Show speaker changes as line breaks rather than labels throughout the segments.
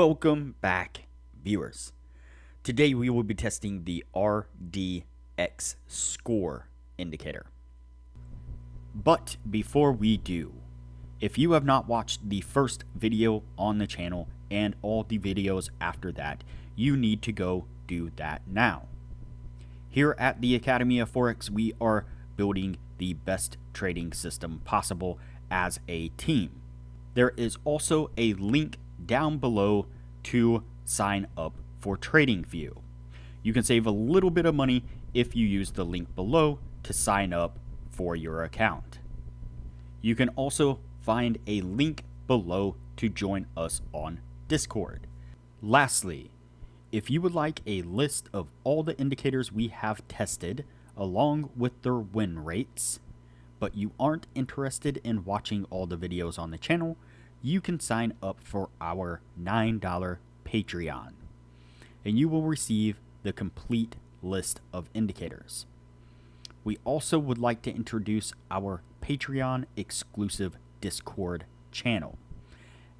Welcome back, viewers. Today we will be testing the RDX score indicator. But before we do, if you have not watched the first video on the channel and all the videos after that, you need to go do that now. Here at the Academy of Forex, we are building the best trading system possible as a team. There is also a link down below to sign up for Tradingview. You can save a little bit of money if you use the link below to sign up for your account. You can also find a link below to join us on Discord. Lastly, if you would like a list of all the indicators we have tested along with their win rates, but you aren't interested in watching all the videos on the channel, you can sign up for our $9 Patreon, and you will receive the complete list of indicators. We also would like to introduce our Patreon exclusive Discord channel.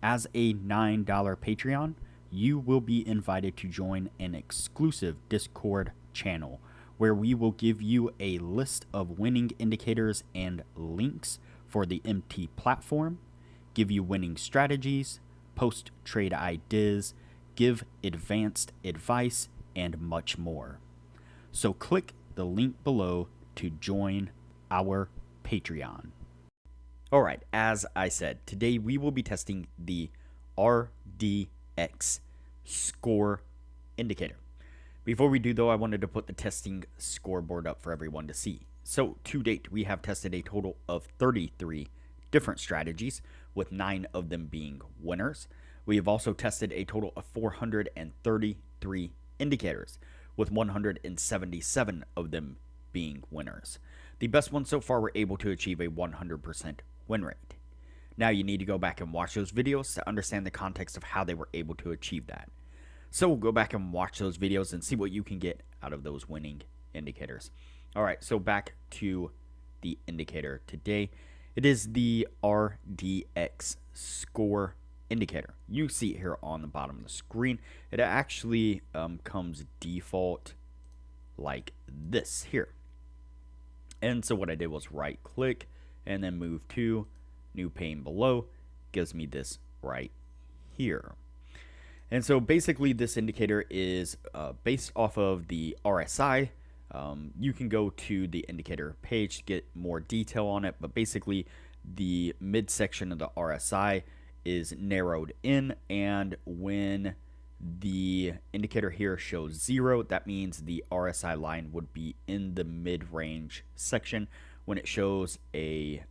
As a $9 Patreon, you will be invited to join an exclusive Discord channel where we will give you a list of winning indicators and links for the MT platform, give you winning strategies, post trade ideas, give advanced advice, and much more. So click the link below to join our Patreon. Alright, as I said, today we will be testing the RDX score indicator. Before we do though, I wanted to put the testing scoreboard up for everyone to see. So to date, we have tested a total of 33 different strategies, with 9 of them being winners. We have also tested a total of 433 indicators, with 177 of them being winners. The best ones so far were able to achieve a 100% win rate. Now you need to go back and watch those videos to understand the context of how they were able to achieve that. So go back and watch those videos and see what you can get out of those winning indicators. Alright, so back to the indicator today. It is the RDX score indicator. You see it here on the bottom of the screen. It actually comes default like this here. And so what I did was right click and then move to new pane below. Gives me this right here. And so basically this indicator is based off of the RSI. You can go to the indicator page to get more detail on it, but basically the midsection of the RSI is narrowed in, and when the indicator here shows 0, that means the RSI line would be in the mid-range section. When it shows a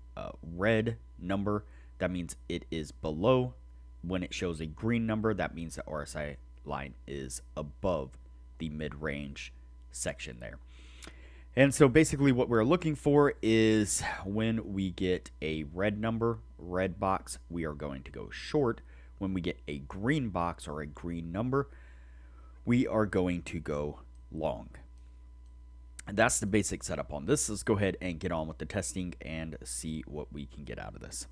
red number, that means it is below. When it shows a green number, that means the RSI line is above the mid-range section there. And so basically what we're looking for is when we get a red number, red box, we are going to go short. When we get a green box or a green number, we are going to go long. And that's the basic setup on this. Let's go ahead and get on with the testing and see what we can get out of this.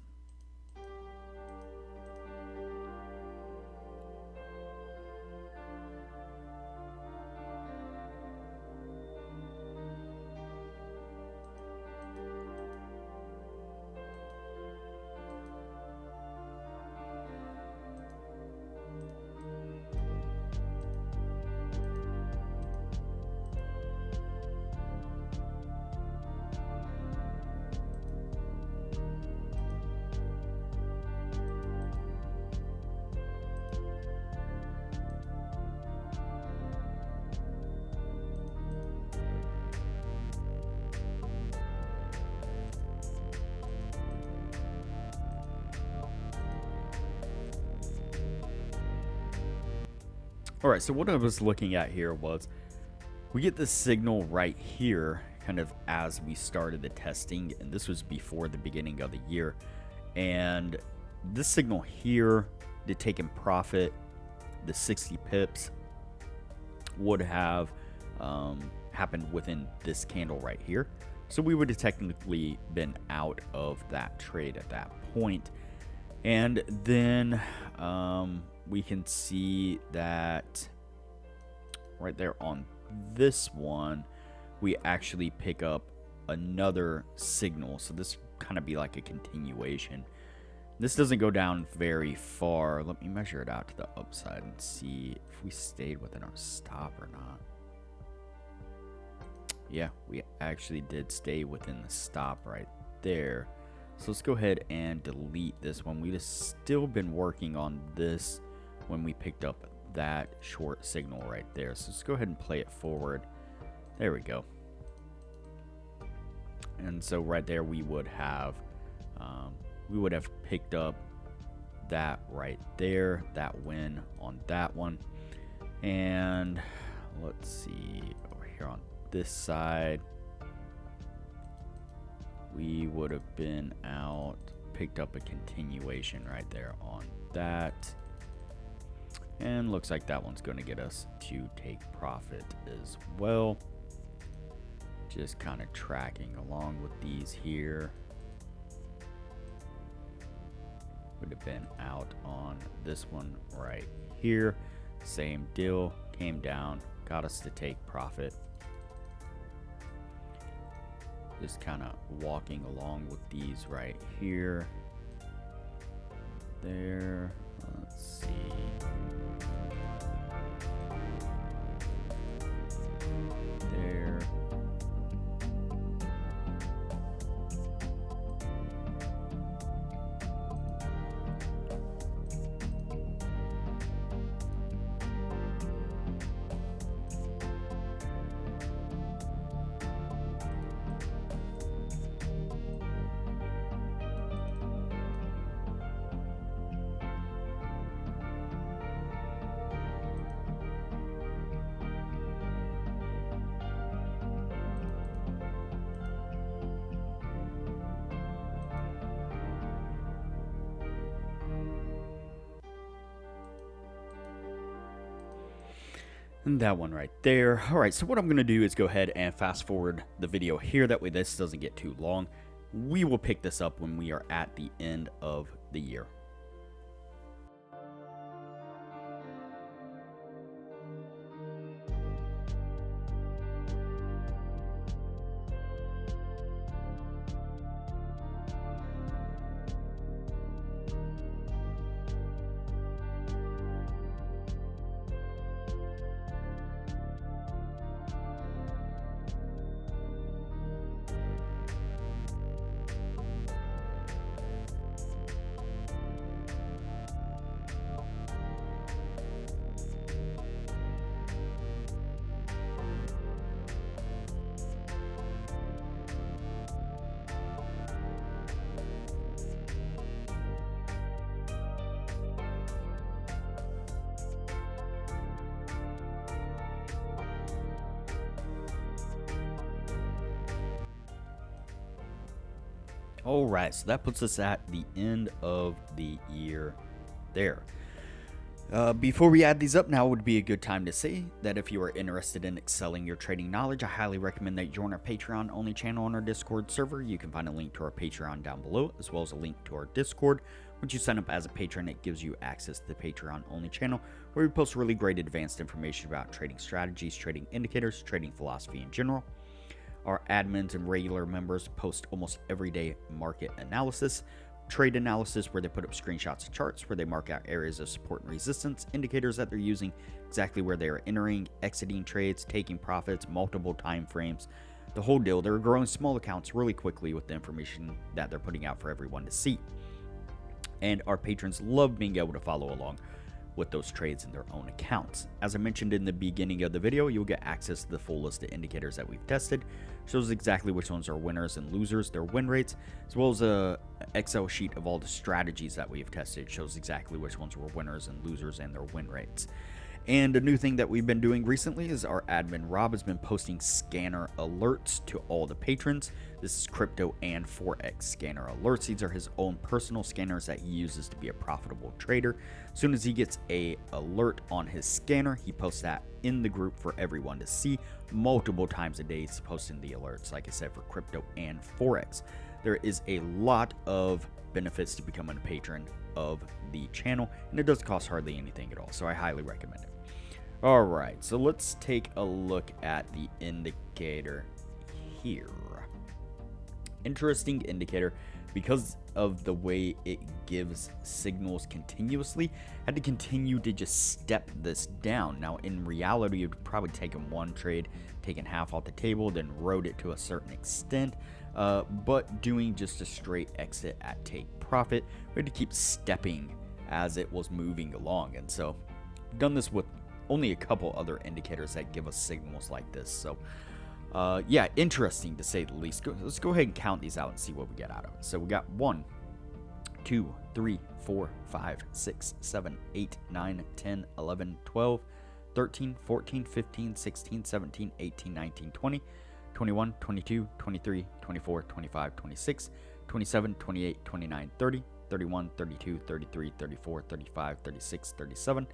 Alright, so what I was looking at here was we get this signal right here kind of as we started the testing, and this was before the beginning of the year. And this signal here, the taken profit, the 60 pips, would have happened within this candle right here. So we would have technically been out of that trade at that point. And then we can see that right there on this one, we actually pick up another signal. So this kind of be like a continuation. This doesn't go down very far. Let me measure it out to the upside and see if we stayed within our stop or not. Yeah, we actually did stay within the stop right there. So let's go ahead and delete this one. We've still been working on this when we picked up that short signal right there. So let's go ahead and play it forward. There we go. And so right there we would have picked up that right there, that win on that one. And let's see over here on this side, we would have been out, picked up a continuation right there on that. And looks like that one's going to get us to take profit as well. Just kind of tracking along with these here. Would have been out on this one right here. Same deal, came down, got us to take profit. Just kind of walking along with these right here. There, let's see. There. And that one right there. All right, so what I'm going to do is go ahead and fast forward the video here. That way this doesn't get too long. We will pick this up when we are at the end of the year. All right, so that puts us at the end of the year there. Before we add these up, now would be a good time to say that if you are interested in excelling your trading knowledge, I highly recommend that you join our Patreon only channel on our Discord server. You can find a link to our Patreon down below, as well as a link to our Discord. Once you sign up as a patron, it gives you access to the Patreon only channel, where we post really great advanced information about trading strategies, trading indicators, trading philosophy in general. Our admins and regular members post almost everyday market analysis, trade analysis, where they put up screenshots of charts, where they mark out areas of support and resistance, indicators that they're using, exactly where they are entering, exiting trades, taking profits, multiple time frames, the whole deal. They're growing small accounts really quickly with the information that they're putting out for everyone to see. And our patrons love being able to follow along with those trades in their own accounts. As I mentioned in the beginning of the video, you'll get access to the full list of indicators that we've tested. Shows exactly which ones are winners and losers, their win rates, as well as a Excel sheet of all the strategies that we've tested. Shows exactly which ones were winners and losers and their win rates. And a new thing that we've been doing recently is our admin Rob has been posting scanner alerts to all the patrons. This is crypto and Forex scanner alerts. These are his own personal scanners that he uses to be a profitable trader. As soon as he gets a alert on his scanner, he posts that in the group for everyone to see multiple times a day. He's posting the alerts, like I said, for crypto and Forex. There is a lot of benefits to becoming a patron of the channel, and it does cost hardly anything at all, so I highly recommend it. All right, so let's take a look at the indicator here. Interesting indicator because of the way it gives signals continuously. Had to continue to just step this down. Now in reality, you'd probably taken one trade, taken half off the table, then rode it to a certain extent, but doing just a straight exit at take profit, we had to keep stepping as it was moving along. And so I've done this with only a couple other indicators that give us signals like this. So yeah, interesting to say the least. Let's go ahead and count these out and see what we get out of it. So we got 1, 2, 3, 4, 5, 6, 7, 8, 9, 10, 11, 12, 13, 14, 15, 16, 17, 18, 19, 20, 21, 22, 23, 24, 25, 26, 27, 28, 29, 30, 31, 32, 33, 34, 35, 36, 37,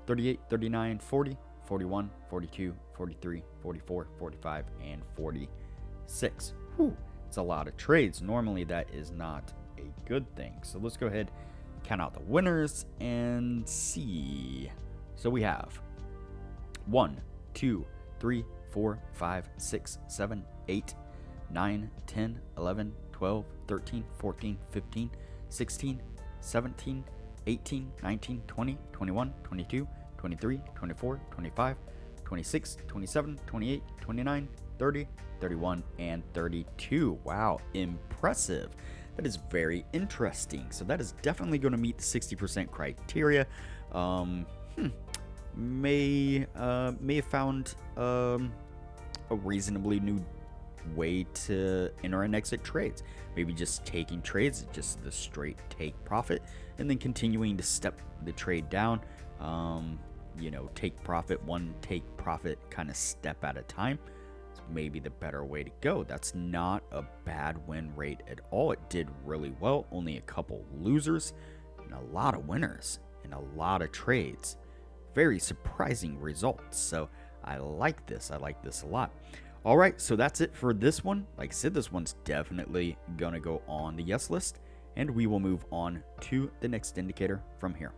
38, 39, 40, 41, 42, 43, 44, 45, and 46. Whew, it's a lot of trades. Normally that is not a good thing. So let's go ahead, count out the winners and see. So we have 1, 2, 3, 4, 5, 6, 7, 8, 9, 10, 11, 12, 13, 14, 15, 16, 17, 18, 19, 20, 21, 22, 23, 24, 25, 26, 27, 28, 29, 30, 31, and 32. Wow, impressive. That is very interesting. So that is definitely going to meet the 60% criteria. May have found a reasonably new way to enter and exit trades. Maybe just taking trades, just the straight take profit, and then continuing to step the trade down. You know, take profit, one take profit kind of step at a time. It's maybe the better way to go. That's not a bad win rate at all. It did really well. Only a couple losers and a lot of winners and a lot of trades. Very surprising results. So I like this. I like this a lot. All right, so that's it for this one. Like I said, this one's definitely gonna go on the yes list, and we will move on to the next indicator from here.